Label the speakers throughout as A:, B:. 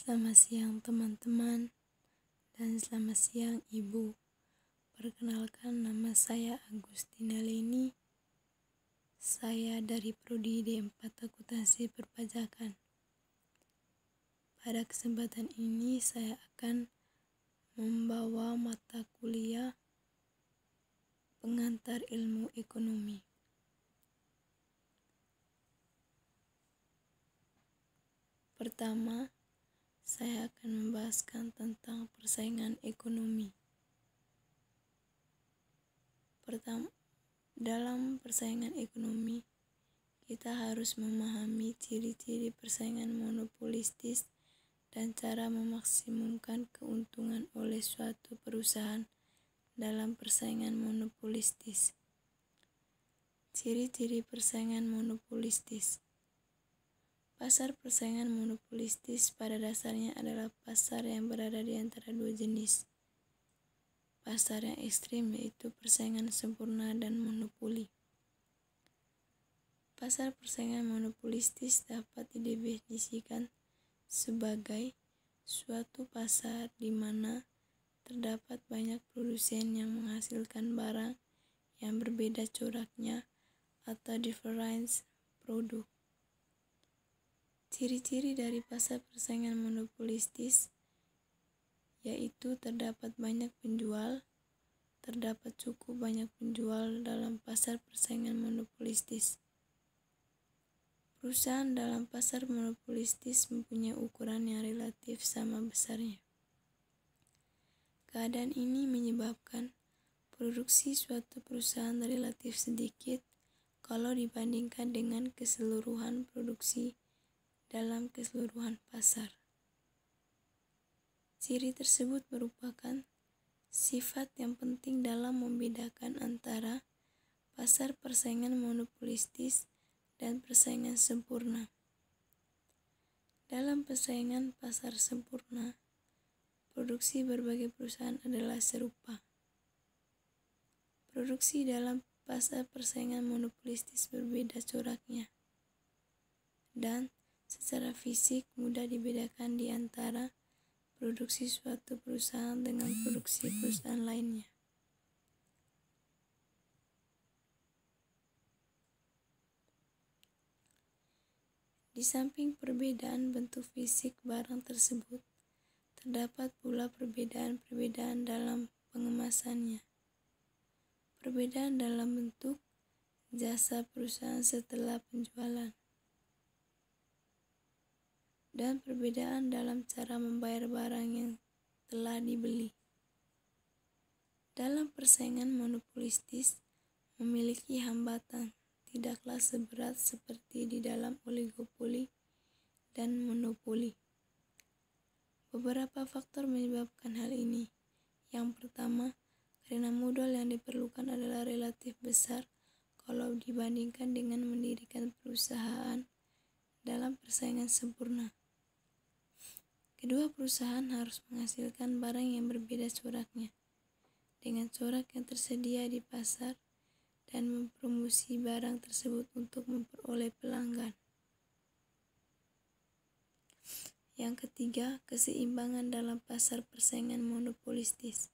A: Selamat siang teman-teman dan selamat siang Ibu. Perkenalkan, nama saya Agustina Leni. Saya dari Prodi D4 Akuntansi Perpajakan. Pada kesempatan ini saya akan membawa mata kuliah pengantar ilmu ekonomi. Pertama, saya akan membahaskan tentang persaingan ekonomi. Dalam persaingan ekonomi, kita harus memahami ciri-ciri persaingan monopolistis dan cara memaksimumkan keuntungan oleh suatu perusahaan dalam persaingan monopolistis. Ciri-ciri persaingan monopolistis. Pasar persaingan monopolistis pada dasarnya adalah pasar yang berada di antara dua jenis. Pasar yang ekstrim yaitu persaingan sempurna dan monopoli. Pasar persaingan monopolistis dapat didefinisikan sebagai suatu pasar di mana terdapat banyak produsen yang menghasilkan barang yang berbeda coraknya atau difference produk. Ciri-ciri dari pasar persaingan monopolistis yaitu terdapat banyak penjual, terdapat cukup banyak penjual dalam pasar persaingan monopolistis. Perusahaan dalam pasar monopolistis mempunyai ukuran yang relatif sama besarnya. Keadaan ini menyebabkan produksi suatu perusahaan relatif sedikit kalau dibandingkan dengan keseluruhan produksi dalam keseluruhan pasar. Ciri tersebut merupakan sifat yang penting dalam membedakan antara pasar persaingan monopolistis dan persaingan sempurna. Dalam persaingan pasar sempurna, produksi berbagai perusahaan adalah serupa. Produksi dalam pasar persaingan monopolistis berbeda coraknya, dan secara fisik mudah dibedakan di antara produksi suatu perusahaan dengan produksi perusahaan lainnya. Di samping perbedaan bentuk fisik barang tersebut, terdapat pula perbedaan dalam pengemasannya. Perbedaan dalam bentuk jasa perusahaan setelah penjualan. Dan perbedaan dalam cara membayar barang yang telah dibeli. Dalam persaingan monopolistis memiliki hambatan, tidaklah seberat seperti di dalam oligopoli dan monopoli. Beberapa faktor menyebabkan hal ini. Yang pertama, karena modal yang diperlukan adalah relatif besar kalau dibandingkan dengan mendirikan perusahaan dalam persaingan sempurna. Kedua, perusahaan harus menghasilkan barang yang berbeda coraknya dengan corak yang tersedia di pasar dan mempromosi barang tersebut untuk memperoleh pelanggan. Yang ketiga, keseimbangan dalam pasar persaingan monopolistis.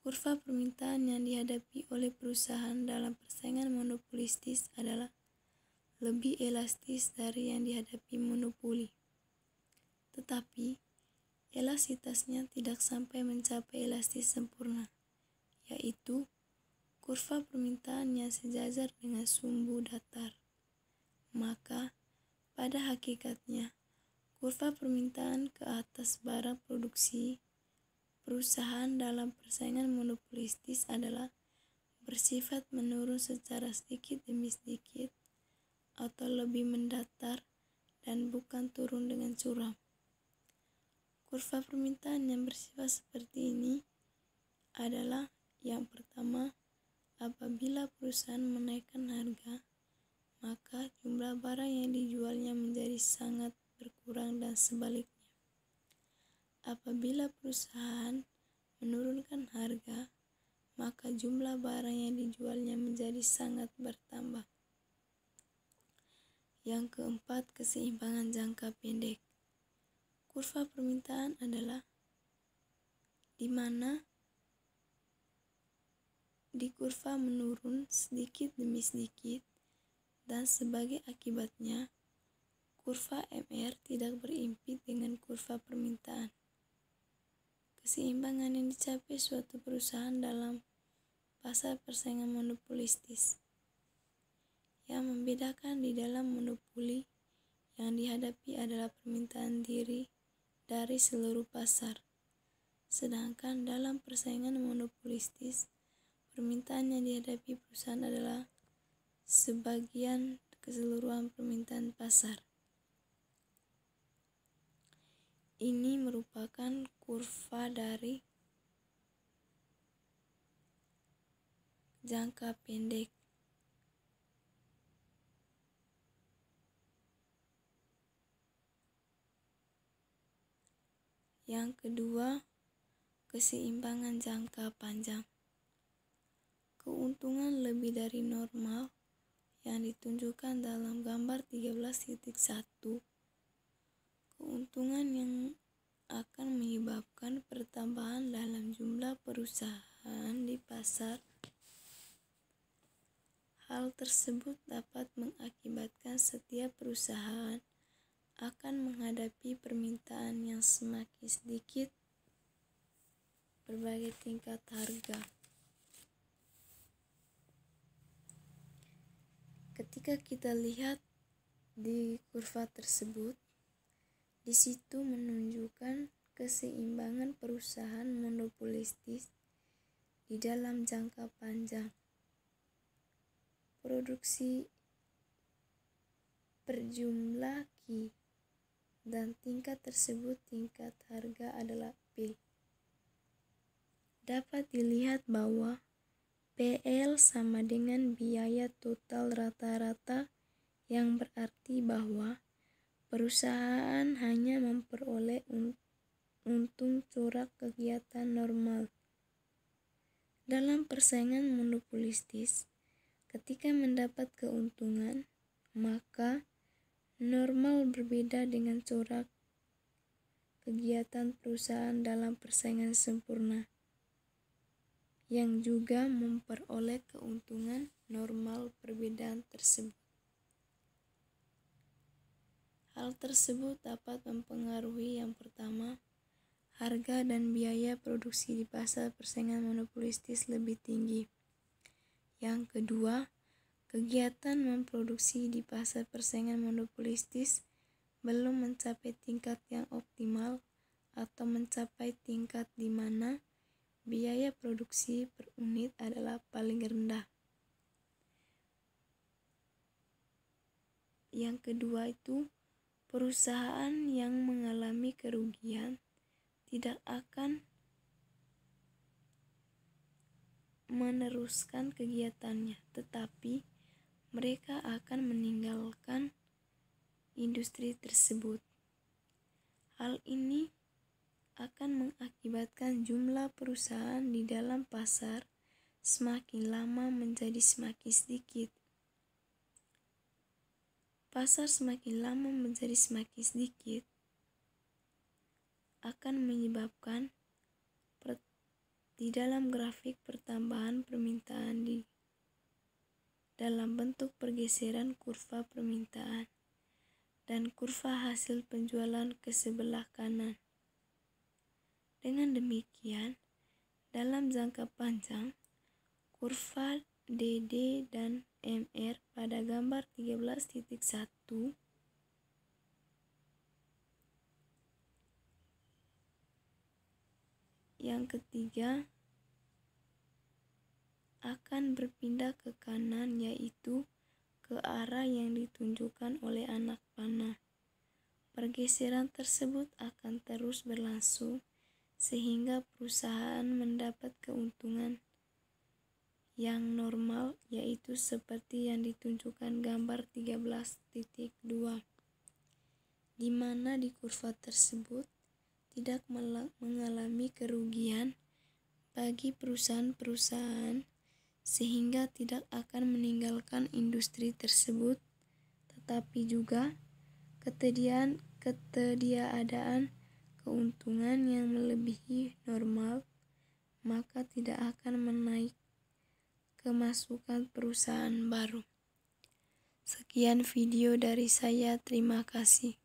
A: Kurva permintaan yang dihadapi oleh perusahaan dalam persaingan monopolistis adalah lebih elastis dari yang dihadapi monopoli. Tetapi, elastisitasnya tidak sampai mencapai elastis sempurna, yaitu kurva permintaan yang sejajar dengan sumbu datar. Maka, pada hakikatnya, kurva permintaan ke atas barang produksi perusahaan dalam persaingan monopolistis adalah bersifat menurun secara sedikit demi sedikit atau lebih mendatar dan bukan turun dengan curam. Kurva permintaan yang bersifat seperti ini adalah yang pertama, apabila perusahaan menaikkan harga, maka jumlah barang yang dijualnya menjadi sangat berkurang dan sebaliknya. Apabila perusahaan menurunkan harga, maka jumlah barang yang dijualnya menjadi sangat bertambah. Yang keempat, keseimbangan jangka pendek. kurva permintaan adalah di mana di kurva menurun sedikit demi sedikit, dan sebagai akibatnya kurva MR tidak berimpit dengan kurva permintaan. Keseimbangan yang dicapai suatu perusahaan dalam pasar persaingan monopolistis. Yang membedakan di dalam monopoli yang dihadapi adalah permintaan diri dari seluruh pasar. Sedangkan dalam persaingan monopolistis, permintaan yang dihadapi perusahaan adalah sebagian keseluruhan permintaan pasar. Ini merupakan kurva dari jangka pendek. Yang kedua, keseimbangan jangka panjang. Keuntungan lebih dari normal yang ditunjukkan dalam gambar 13.1. Keuntungan yang akan menyebabkan pertambahan dalam jumlah perusahaan di pasar. Hal tersebut dapat mengakibatkan setiap perusahaan akan menghadapi permintaan yang semakin sedikit berbagai tingkat harga. Ketika kita lihat di kurva tersebut, di situ menunjukkan keseimbangan perusahaan monopolistis di dalam jangka panjang. Produksi per jumlah Q dan tingkat tersebut tingkat harga adalah P. Dapat dilihat bahwa PL sama dengan biaya total rata-rata, yang berarti bahwa perusahaan hanya memperoleh untung corak kegiatan normal. Dalam persaingan monopolistis, ketika mendapat keuntungan, maka normal berbeda dengan corak kegiatan perusahaan dalam persaingan sempurna, yang juga memperoleh keuntungan normal perbedaan tersebut. Hal tersebut dapat mempengaruhi yang pertama, harga dan biaya produksi di pasar persaingan monopolistis lebih tinggi. Yang kedua, kegiatan memproduksi di pasar persaingan monopolistis belum mencapai tingkat yang optimal atau mencapai tingkat di mana biaya produksi per unit adalah paling rendah. Yang kedua itu, perusahaan yang mengalami kerugian tidak akan meneruskan kegiatannya, tetapi mereka akan meninggalkan industri tersebut. Hal ini akan mengakibatkan jumlah perusahaan di dalam pasar semakin lama menjadi semakin sedikit. Pasar semakin lama menjadi semakin sedikit akan menyebabkan di dalam grafik pertambahan permintaan di dalam bentuk pergeseran kurva permintaan dan kurva hasil penjualan ke sebelah kanan. Dengan demikian, dalam jangka panjang, kurva DD dan MR pada gambar 13.1 yang ketiga akan berpindah ke kanan, yaitu ke arah yang ditunjukkan oleh anak panah. Pergeseran tersebut akan terus berlangsung sehingga perusahaan mendapat keuntungan yang normal, yaitu seperti yang ditunjukkan gambar 13.2, di mana di kurva tersebut tidak mengalami kerugian bagi perusahaan-perusahaan sehingga tidak akan meninggalkan industri tersebut, tetapi juga ketersediaan keuntungan yang melebihi normal, maka tidak akan menaik kemasukan perusahaan baru. Sekian video dari saya, terima kasih.